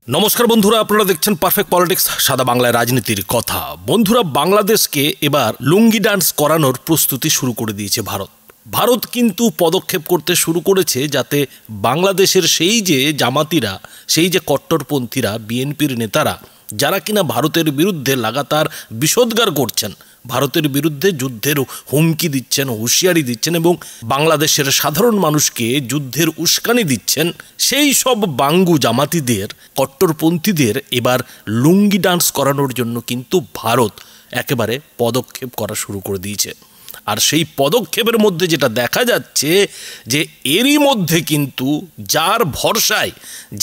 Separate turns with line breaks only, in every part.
নমস্কার বন্ধুরা, আপনারা দেখছেন পারফেক্ট পলিটিক্স, সাদা বাংলায় রাজনীতির কথা। বন্ধুরা, বাংলাদেশকে এবার লুঙ্গি ডান্স করানোর প্রস্তুতি শুরু করে দিয়েছে ভারত কিন্তু পদক্ষেপ করতে শুরু করেছে যাতে বাংলাদেশের সেই যে জামাতিরা, সেই যে কট্টরপন্থীরা, বিএনপির নেতারা যারা কিনা ভারতের বিরুদ্ধে লাগাতার বিষোদ্গার করছেন, ভারতের বিরুদ্ধে যুদ্ধের হুমকি দিচ্ছেন, হুঁশিয়ারি দিচ্ছেন এবং বাংলাদেশের সাধারণ মানুষকে যুদ্ধের উস্কানি দিচ্ছেন, সেই সব বাঙ্গু জামাতিদের, কট্টরপন্থীদের এবার লুঙ্গি ডান্স করানোর জন্য কিন্তু ভারত একেবারে পদক্ষেপ করা শুরু করে দিয়েছে। আর সেই পদক্ষেপের মধ্যে যেটা দেখা যাচ্ছে যে এরই মধ্যে কিন্তু যার ভরসায়,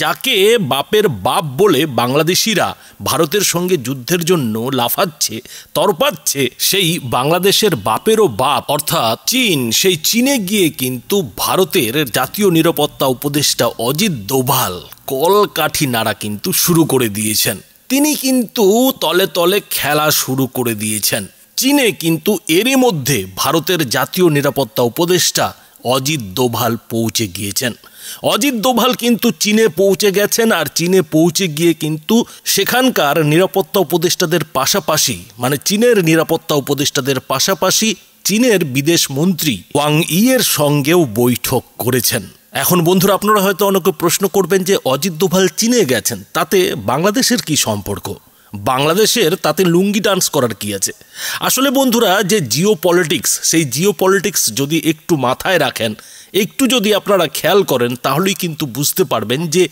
যাকে বাপের বাপ বলে বাংলাদেশিরা ভারতের সঙ্গে যুদ্ধের জন্য লাফাচ্ছে, তরপাচ্ছে, সেই বাংলাদেশের বাপেরও বাপ অর্থাৎ চীন, সেই চীনে গিয়ে কিন্তু ভারতের জাতীয় নিরাপত্তা উপদেষ্টা অজিত দোভাল কলকাঠি নাড়া কিন্তু শুরু করে দিয়েছেন। তিনি কিন্তু তলে তলে খেলা শুরু করে দিয়েছেন। চীনে কিন্তু এরই মধ্যে ভারতের জাতীয় নিরাপত্তা উপদেষ্টা অজিত দোভাল পৌঁছে গিয়েছেন। অজিত দোভাল কিন্তু চীনে পৌঁছে গেছেন, আর চীনে পৌঁছে গিয়ে কিন্তু সেখানকার নিরাপত্তা উপদেষ্টাদের পাশাপাশি, মানে চীনের নিরাপত্তা উপদেষ্টাদের পাশাপাশি চীনের বিদেশ মন্ত্রী ওয়াং ইয়ের সঙ্গেও বৈঠক করেছেন। এখন বন্ধুরা, আপনারা হয়তো অনেকে প্রশ্ন করবেন যে অজিত দোভাল চীনে গেছেন, তাতে বাংলাদেশের কি সম্পর্ক? বাংলাদেশের তাতে লুঙ্গি ডান্স করার কি আছে? আসলে বন্ধুরা, যে জিও পলিটিক্স, সেই জিও পলিটিক্স যদি একটু মাথায় রাখেন, একটু যদি আপনারা খেয়াল করেন, তাহলেই কিন্তু বুঝতে পারবেন যে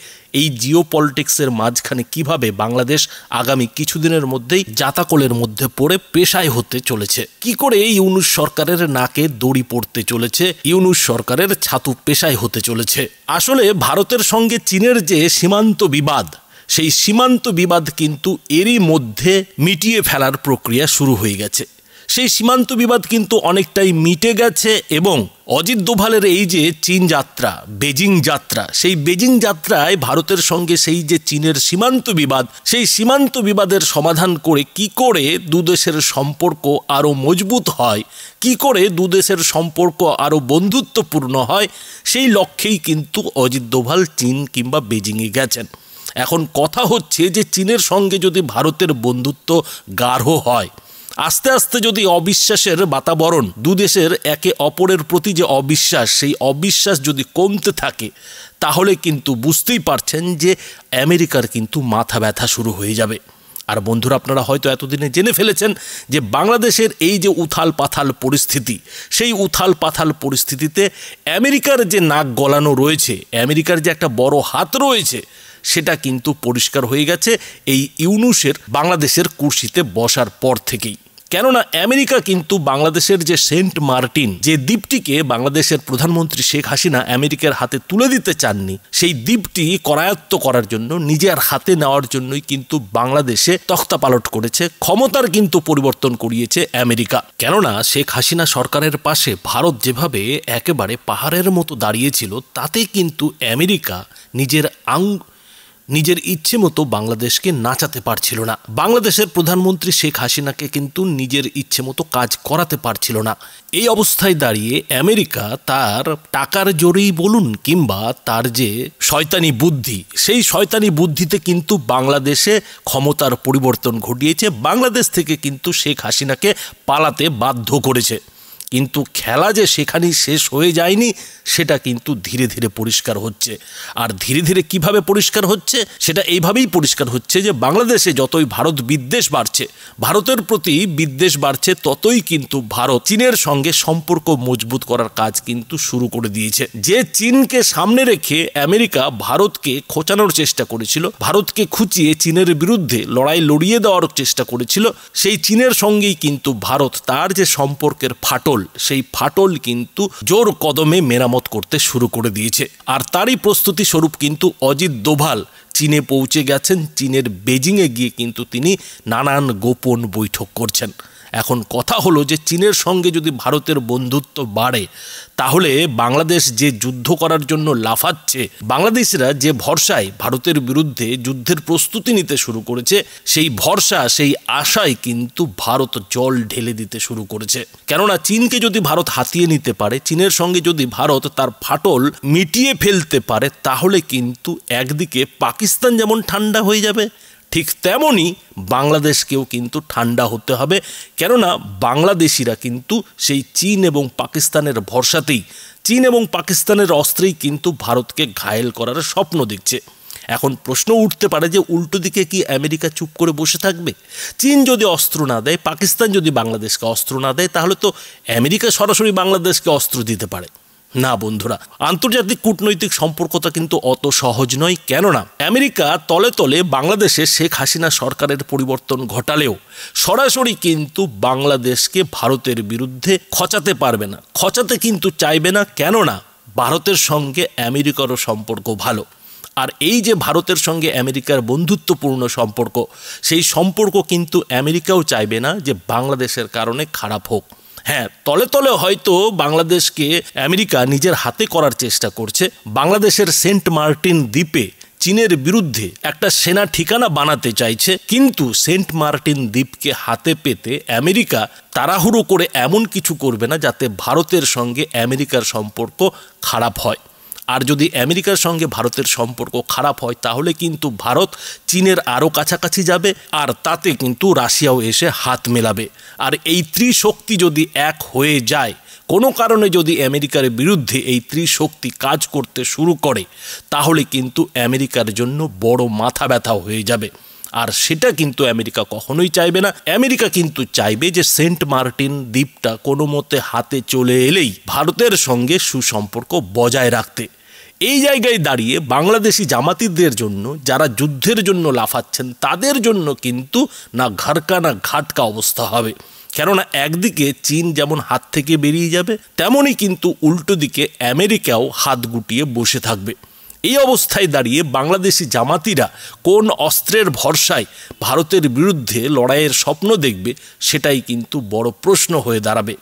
এই জিও পলিটিক্সের মাঝখানে কিভাবে বাংলাদেশ আগামী কিছুদিনের মধ্যেই জাতাকলের মধ্যে পড়ে পেশায় হতে চলেছে। কি করে ইউনূস সরকারের নাকে দড়ি পড়তে চলেছে, ইউনূস সরকারের ছাতু পেশায় হতে চলেছে। আসলে ভারতের সঙ্গে চীনের যে সীমান্ত বিবাদ, সেই সীমান্ত বিবাদ কিন্তু এরই মধ্যে মিটিয়ে ফেলার প্রক্রিয়া শুরু হয়ে গেছে। সেই সীমান্ত বিবাদ কিন্তু অনেকটাই মিটে গেছে এবং অজিত দোভালের এই যে চীন যাত্রা, বেজিং যাত্রা, সেই বেজিং যাত্রায় ভারতের সঙ্গে সেই যে চীনের সীমান্ত বিবাদ, সেই সীমান্ত বিবাদের সমাধান করে কি করে দুদেশের সম্পর্ক আরও মজবুত হয়, কি করে দুদেশের সম্পর্ক আরও বন্ধুত্বপূর্ণ হয়, সেই লক্ষ্যেই কিন্তু অজিত দোভাল চীন কিংবা বেজিংয়ে গেছেন। এখন কথা হচ্ছে যে চীনের সঙ্গে যদি ভারতের বন্ধুত্ব গাঢ় হয়, আস্তে আস্তে যদি অবিশ্বাসের বাতাবরণ, দুদেশের একে অপরের প্রতি যে অবিশ্বাস, সেই অবিশ্বাস যদি কমতে থাকে, তাহলে কিন্তু বুঝতেই পারছেন যে আমেরিকার কিন্তু মাথা ব্যথা শুরু হয়ে যাবে। আর বন্ধুরা, আপনারা হয়তো এতদিনে জেনে ফেলেছেন যে বাংলাদেশের এই যে উথাল পাথাল পরিস্থিতি, সেই উথাল পাথাল পরিস্থিতিতে আমেরিকার যে নাক গলানো রয়েছে, আমেরিকার যে একটা বড় হাত রয়েছে, সেটা কিন্তু পরিষ্কার হয়ে গেছে এই ইউনূসের বাংলাদেশের কুর্সিতে বসার পর থেকেই। কেননা আমেরিকা কিন্তু বাংলাদেশের যে সেন্ট মার্টিন, যে দ্বীপটিকে বাংলাদেশের প্রধানমন্ত্রী শেখ হাসিনা আমেরিকার হাতে তুলে দিতে চাননি, সেই দ্বীপটি করায়ত্ত করার জন্য, নিজের হাতে নেওয়ার জন্যই কিন্তু বাংলাদেশে তখ্তাপালট করেছে, ক্ষমতার কিন্তু পরিবর্তন করিয়েছে আমেরিকা। কেননা শেখ হাসিনা সরকারের পাশে ভারত যেভাবে একেবারে পাহাড়ের মতো দাঁড়িয়েছিল, তাতে কিন্তু আমেরিকা নিজের ইচ্ছে মতো বাংলাদেশকে নাচাতে পারছিল না। বাংলাদেশের প্রধানমন্ত্রী শেখ হাসিনাকে কিন্তু নিজের ইচ্ছে মতো কাজ করাতে পারছিল না। এই অবস্থায় দাঁড়িয়ে আমেরিকা তার টাকার জোরেই বলুন কিংবা তার যে শয়তানি বুদ্ধি, সেই শয়তানি বুদ্ধিতে কিন্তু বাংলাদেশে ক্ষমতার পরিবর্তন ঘটিয়েছে, বাংলাদেশ থেকে কিন্তু শেখ হাসিনাকে পালাতে বাধ্য করেছে। কিন্তু খেলা যে সেখানেই শেষ হয়ে যায়নি, সেটা কিন্তু ধীরে ধীরে পরিষ্কার হচ্ছে। আর ধীরে ধীরে কিভাবে পরিষ্কার হচ্ছে? সেটা এইভাবেই পরিষ্কার হচ্ছে যে বাংলাদেশে যতই ভারত বিদ্বেষ বাড়ছে, ভারতের প্রতি বিদ্বেষ বাড়ছে, ততই কিন্তু ভারত চীনের সঙ্গে সম্পর্ক মজবুত করার কাজ কিন্তু শুরু করে দিয়েছে। যে চীনকে সামনে রেখে আমেরিকা ভারতকে খোঁচানোর চেষ্টা করেছিল, ভারতকে খুঁচিয়ে চীনের বিরুদ্ধে লড়াই লড়িয়ে দেওয়ার চেষ্টা করেছিল, সেই চীনের সঙ্গেই কিন্তু ভারত তার যে সম্পর্কের ফাটল, সেই ফাটল কিন্তু জোর কদমে মেরামত করতে শুরু করে দিয়েছে। আর তারই প্রস্তুতি স্বরূপ কিন্তু অজিত দোভাল চীনে পৌঁছে গেছেন। চীনের বেজিংয়ে গিয়ে কিন্তু তিনি নানান গোপন বৈঠক করছেন। এখন কথা হলো যে চীনের সঙ্গে যদি ভারতের বন্ধুত্ব বাড়ে তাহলে বাংলাদেশ যে যুদ্ধ করার জন্য লাফাচ্ছে, বাংলাদেশিরা যে ভরসায় ভারতের বিরুদ্ধে যুদ্ধের প্রস্তুতি নিতে শুরু করেছে, সেই ভরসা সেই আশায় কিন্তু ভারত জল ঢেলে দিতে শুরু করেছে। কেননা চীনকে যদি ভারত হাতিয়ে নিতে পারে, চীনের সঙ্গে যদি ভারত তার ফাটল মিটিয়ে ফেলতে পারে, তাহলে কিন্তু একদিকে পাকিস্তান যেমন ঠান্ডা হয়ে যাবে, ঠিক তেমনই বাংলাদেশকেও কিন্তু ঠান্ডা হতে হবে। কেননা বাংলাদেশিরা কিন্তু সেই চীন এবং পাকিস্তানের ভরসাতেই, চীন এবং পাকিস্তানের অস্ত্রেই কিন্তু ভারতকে ঘায়েল করার স্বপ্ন দেখছে। এখন প্রশ্ন উঠতে পারে যে উল্টো দিকে কি আমেরিকা চুপ করে বসে থাকবে? চীন যদি অস্ত্র না দেয়, পাকিস্তান যদি বাংলাদেশকে অস্ত্র না দেয়, তাহলে তো আমেরিকা সরাসরি বাংলাদেশকে অস্ত্র দিতে পারে না। বন্ধুরা, আন্তর্জাতিক কূটনৈতিক সম্পর্কটা কিন্তু অত সহজ নয়। কেননা আমেরিকা তলে তলে বাংলাদেশে শেখ হাসিনা সরকারের পরিবর্তন ঘটালেও সরাসরি কিন্তু বাংলাদেশকে ভারতের বিরুদ্ধে খচাতে পারবে না, খচাতে কিন্তু চাইবে না। কেননা ভারতের সঙ্গে আমেরিকারও সম্পর্ক ভালো। আর এই যে ভারতের সঙ্গে আমেরিকার বন্ধুত্বপূর্ণ সম্পর্ক, সেই সম্পর্ক কিন্তু আমেরিকাও চাইবে না যে বাংলাদেশের কারণে খারাপ হোক। হ্যাঁ, তলে তলে হয়তো বাংলাদেশকে আমেরিকা নিজের হাতে করার চেষ্টা করছে। বাংলাদেশের সেন্ট মার্টিন দ্বীপে চীনের বিরুদ্ধে একটা সেনা ঠিকানা বানাতে চাইছে, কিন্তু সেন্ট মার্টিন দ্বীপকে হাতে পেতে আমেরিকা তাড়াহুড়ো করে এমন কিছু করবে না যাতে ভারতের সঙ্গে আমেরিকার সম্পর্ক খারাপ হয়। আর যদি আমেরিকার সঙ্গে ভারতের সম্পর্ক খারাপ হয়, তাহলে কিন্তু ভারত চীনের আরও কাছাকাছি যাবে, আর তাতে কিন্তু রাশিয়াও এসে হাত মেলাবে। আর এই ত্রিশক্তি যদি এক হয়ে যায়, কোনো কারণে যদি আমেরিকার বিরুদ্ধে এই ত্রিশক্তি কাজ করতে শুরু করে, তাহলে কিন্তু আমেরিকার জন্য বড় মাথা ব্যথা হয়ে যাবে। আর সেটা কিন্তু আমেরিকা কখনোই চাইবে না। আমেরিকা কিন্তু চাইবে যে সেন্ট মার্টিন দ্বীপটা কোনো মতে হাতে চলে এলেই ভারতের সঙ্গে সুসম্পর্ক বজায় রাখতে। এই জায়গায় দাঁড়িয়ে বাংলাদেশি জামাতিদের জন্য, যারা যুদ্ধের জন্য লাফাচ্ছেন, তাদের জন্য কিন্তু না ঘরকা না ঘাটকা অবস্থা হবে। কেননা একদিকে চীন যেমন হাত থেকে বেরিয়ে যাবে, তেমনই কিন্তু উল্টো দিকে আমেরিকাও হাত গুটিয়ে বসে থাকবে। এই অবস্থায় দাঁড়িয়ে বাংলাদেশি জামাতিরা কোন অস্ত্রের ভরসায় ভারতের বিরুদ্ধে লড়াইয়ের স্বপ্ন দেখবে, সেটাই কিন্তু বড় প্রশ্ন হয়ে দাঁড়াবে।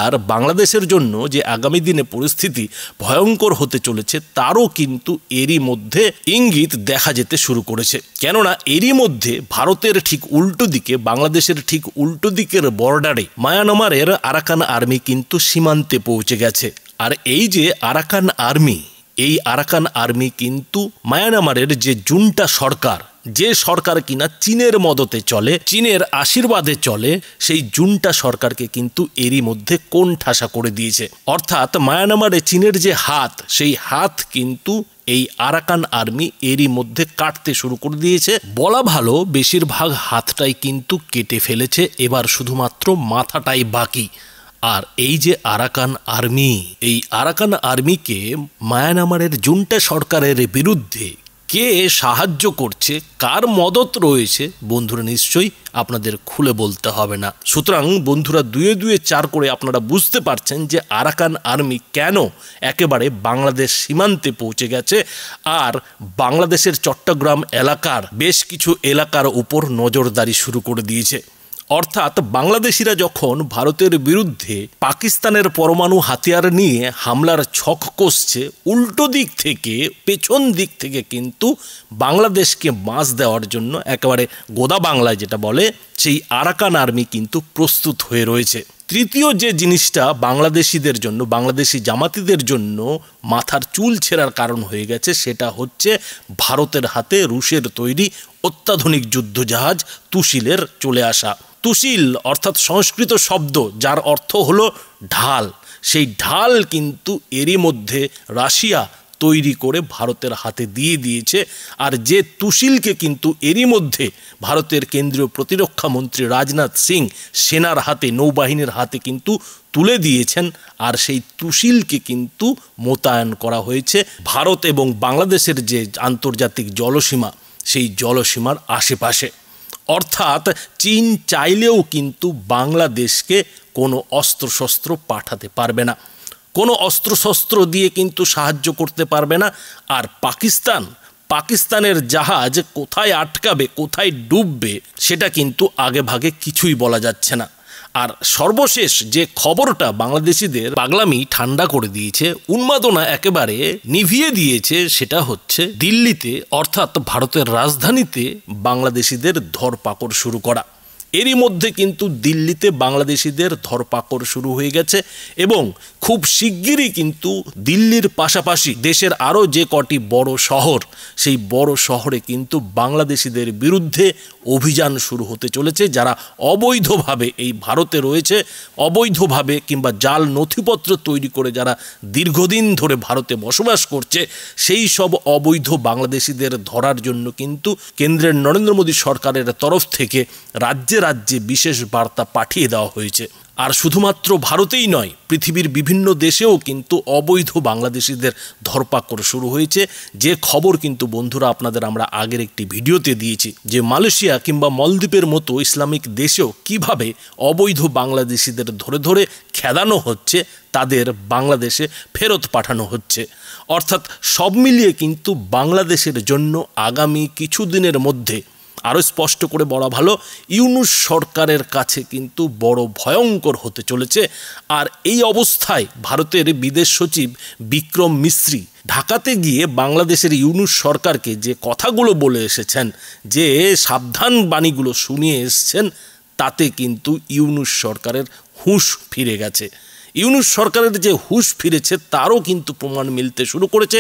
আর বাংলাদেশের জন্য যে আগামী দিনে পরিস্থিতি ভয়ঙ্কর হতে চলেছে, তারও কিন্তু এরই মধ্যে ইঙ্গিত দেখা যেতে শুরু করেছে। কেননা এরই মধ্যে ভারতের ঠিক উল্টো দিকে, বাংলাদেশের ঠিক উল্টো দিকের বর্ডারে মায়ানমারের আরাকান আর্মি কিন্তু সীমান্তে পৌঁছে গেছে। আর এই যে আরাকান আর্মি, এই আরাকান আর্মি কিন্তু মায়ানমারের যে জুন্টা সরকার, যে সরকার কিনা চীনের মদতে চলে, চীনের আশীর্বাদে চলে, সেই জুন্টা সরকারকে কিন্তু এরই মধ্যে কোণঠাসা করে দিয়েছে। অর্থাৎ মায়ানমারে চীনের যে হাত, সেই হাত কিন্তু এই আরাকান আর্মি এরই মধ্যে কাটতে শুরু করে দিয়েছে। বলা ভালো, বেশিরভাগ হাতটাই কিন্তু কেটে ফেলেছে, এবার শুধুমাত্র মাথাটাই বাকি। আর এই যে আরাকান আর্মি, এই আরাকান আর্মিকে মায়ানমারের জুন্টা সরকারের বিরুদ্ধে কে সাহায্য করছে, কার মদত রয়েছে, বন্ধুরা নিশ্চয়ই আপনাদের খুলে বলতে হবে না। সুতরাং বন্ধুরা, দুয়ে দুয়ে চার করে আপনারা বুঝতে পারছেন যে আরাকান আর্মি কেন একেবারে বাংলাদেশ সীমান্তে পৌঁছে গেছে, আর বাংলাদেশের চট্টগ্রাম এলাকার বেশ কিছু এলাকার উপর নজরদারি শুরু করে দিয়েছে। অর্থাৎ বাংলাদেশিরা যখন ভারতের বিরুদ্ধে পাকিস্তানের পরমাণু হাতিয়ার নিয়ে হামলার ছক কষছে, উল্টো দিক থেকে, পেছন দিক থেকে কিন্তু বাংলাদেশকে বাঁশ দেওয়ার জন্য একেবারে গোদা বাংলায় যেটা বলে, সেই আরাকান আর্মি কিন্তু প্রস্তুত হয়ে রয়েছে। তৃতীয় যে জিনিসটা বাংলাদেশিদের জন্য, বাংলাদেশি জামাতিদের জন্য মাথার চুল ছেঁড়ার কারণ হয়ে গেছে, সেটা হচ্ছে ভারতের হাতে রুশের তৈরি অত্যাধুনিক যুদ্ধজাহাজ তুশিলের চলে আসা। তুশিল অর্থাৎ সংস্কৃত শব্দ, যার অর্থ হলো ঢাল। সেই ঢাল কিন্তু এরই মধ্যে রাশিয়া তৈরি করে ভারতের হাতে দিয়ে দিয়েছে। আর যে তুশিলকে কিন্তু এরই মধ্যে ভারতের কেন্দ্রীয় প্রতিরক্ষা মন্ত্রী রাজনাথ সিং সেনার হাতে, নৌবাহিনীর হাতে কিন্তু তুলে দিয়েছেন। আর সেই তুশিলকে কিন্তু মোতায়েন করা হয়েছে ভারত এবং বাংলাদেশের যে আন্তর্জাতিক জলসীমা, সেই জলসীমার আশেপাশে। অর্থাৎ চীন চাইলেও কিন্তু বাংলাদেশকে কোনো অস্ত্রশস্ত্র পাঠাতে পারবে না, কোনো অস্ত্রশস্ত্র দিয়ে কিন্তু সাহায্য করতে পারবে না। আর পাকিস্তানের জাহাজ কোথায় আটকাবে, কোথায় ডুববে, সেটা কিন্তু আগে ভাগে কিছুই বলা যাচ্ছে না। আর সর্বশেষ যে খবরটা বাংলাদেশিদের পাগলামি ঠান্ডা করে দিয়েছে, উন্মাদনা একেবারে নিভিয়ে দিয়েছে, সেটা হচ্ছে দিল্লিতে অর্থাৎ ভারতের রাজধানীতে বাংলাদেশিদের ধরপাকড় শুরু করা। এরই মধ্যে কিন্তু দিল্লিতে বাংলাদেশিদের ধরপাকড় শুরু হয়ে গেছে এবং খুব শিগগিরই কিন্তু দিল্লির পাশাপাশি দেশের আরও যে কটি বড় শহর, সেই বড় শহরে কিন্তু বাংলাদেশিদের বিরুদ্ধে অভিযান শুরু হতে চলেছে। যারা অবৈধভাবে এই ভারতে রয়েছে, অবৈধভাবে কিংবা জাল নথিপত্র তৈরি করে যারা দীর্ঘদিন ধরে ভারতে বসবাস করছে, সেই সব অবৈধ বাংলাদেশিদের ধরার জন্য কিন্তু কেন্দ্রের নরেন্দ্র মোদী সরকারের তরফ থেকে রাজ্যে রাজ্যে বিশেষ বার্তা পাঠিয়ে দেওয়া হয়েছে। আর শুধুমাত্র ভারতেই নয়, পৃথিবীর বিভিন্ন দেশেও কিন্তু অবৈধ বাংলাদেশিদের ধরপাকড় শুরু হয়েছে। যে খবর কিন্তু বন্ধুরা আপনাদের আমরা আগের একটি ভিডিওতে দিয়েছি যে মালয়েশিয়া কিংবা মলদ্বীপের মতো ইসলামিক দেশেও কিভাবে অবৈধ বাংলাদেশিদের ধরে ধরে খেদানো হচ্ছে, তাদের বাংলাদেশে ফেরত পাঠানো হচ্ছে। অর্থাৎ সব মিলিয়ে কিন্তু বাংলাদেশের জন্য আগামী কিছুদিনের মধ্যে আরও স্পষ্ট করে বলা ভালো, ইউনূস সরকারের কাছে কিন্তু বড় ভয়ঙ্কর হতে চলেছে। আর এই অবস্থায় ভারতের বিদেশ সচিব বিক্রম মিশ্রি ঢাকাতে গিয়ে বাংলাদেশের ইউনূস সরকারকে যে কথাগুলো বলে এসেছেন, যে সাবধান বাণীগুলো শুনিয়ে এসেছেন, তাতে কিন্তু ইউনূস সরকারের হুঁশ ফিরে গেছে। ইউনূস সরকারের যে হুঁশ ফিরেছে তারও কিন্তু প্রমাণ মিলতে শুরু করেছে।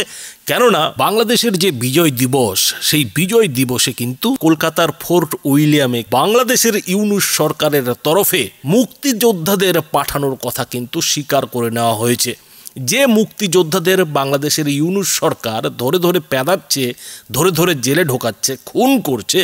কেননা বাংলাদেশের যে বিজয় দিবস, সেই বিজয় দিবসে কিন্তু কলকাতার ফোর্ট উইলিয়ামে বাংলাদেশের ইউনূস সরকারের তরফে মুক্তিযোদ্ধাদের পাঠানোর কথা কিন্তু স্বীকার করে নেওয়া হয়েছে। যে মুক্তিযোদ্ধাদের বাংলাদেশের ইউনূস সরকার ধরে ধরে পেদাচ্ছে, ধরে ধরে জেলে ঢোকাচ্ছে, খুন করছে,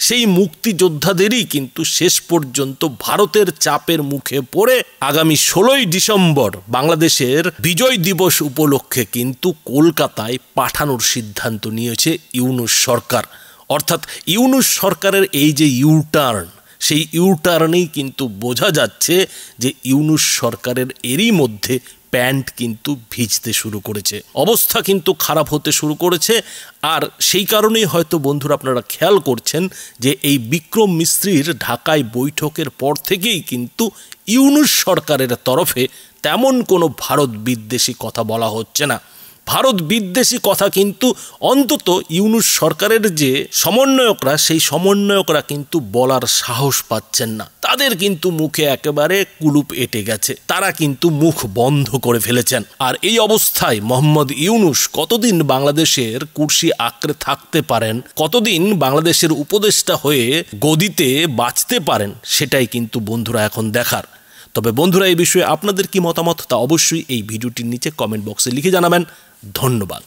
সেই মুক্তিযোদ্ধাদেরই কিন্তু শেষ পর্যন্ত ভারতের চাপের মুখে পড়ে আগামী 16ই ডিসেম্বর বাংলাদেশের বিজয় দিবস উপলক্ষে কিন্তু কলকাতায় পাঠানোর সিদ্ধান্ত নিয়েছে ইউনূস সরকার। অর্থাৎ ইউনূস সরকারের এই যে ইউটার্ন, সেই ইউটার্নেই কিন্তু বোঝা যাচ্ছে যে ইউনূস সরকারের এরই মধ্যে প্যান্ট কিন্তু ভিজতে শুরু করেছে, অবস্থা কিন্তু খারাপ হতে শুরু করেছে। আর সেই কারণেই হয়তো বন্ধুরা আপনারা খেয়াল করছেন যে এই বিক্রম মিশ্রির ঢাকায় বৈঠকের পর থেকেই কিন্তু ইউনূস সরকারের তরফে তেমন কোনো ভারত বিদ্বেষী কথা বলা হচ্ছে না। ভারত বিদ্বেষী কথা কিন্তু অন্তত ইউনূস সরকারের যে সমন্বয়করা, সেই সমন্বয়করা কিন্তু বলার সাহস পাচ্ছেন না। তাদের কিন্তু মুখে একেবারে কুলুপ এঁটে গেছে, তারা কিন্তু মুখ বন্ধ করে ফেলেছেন। আর এই অবস্থায় মোহাম্মদ ইউনূস কতদিন বাংলাদেশের কুর্সি আঁকড়ে থাকতে পারেন, কতদিন বাংলাদেশের উপদেষ্টা হয়ে গদিতে বাঁচতে পারেন, সেটাই কিন্তু বন্ধুরা এখন দেখার। তবে বন্ধুরা, এই বিষয়ে আপনাদের কি মতামত তা অবশ্যই এই ভিডিওটির নিচে কমেন্ট বক্সে লিখে জানাবেন। ধন্যবাদ।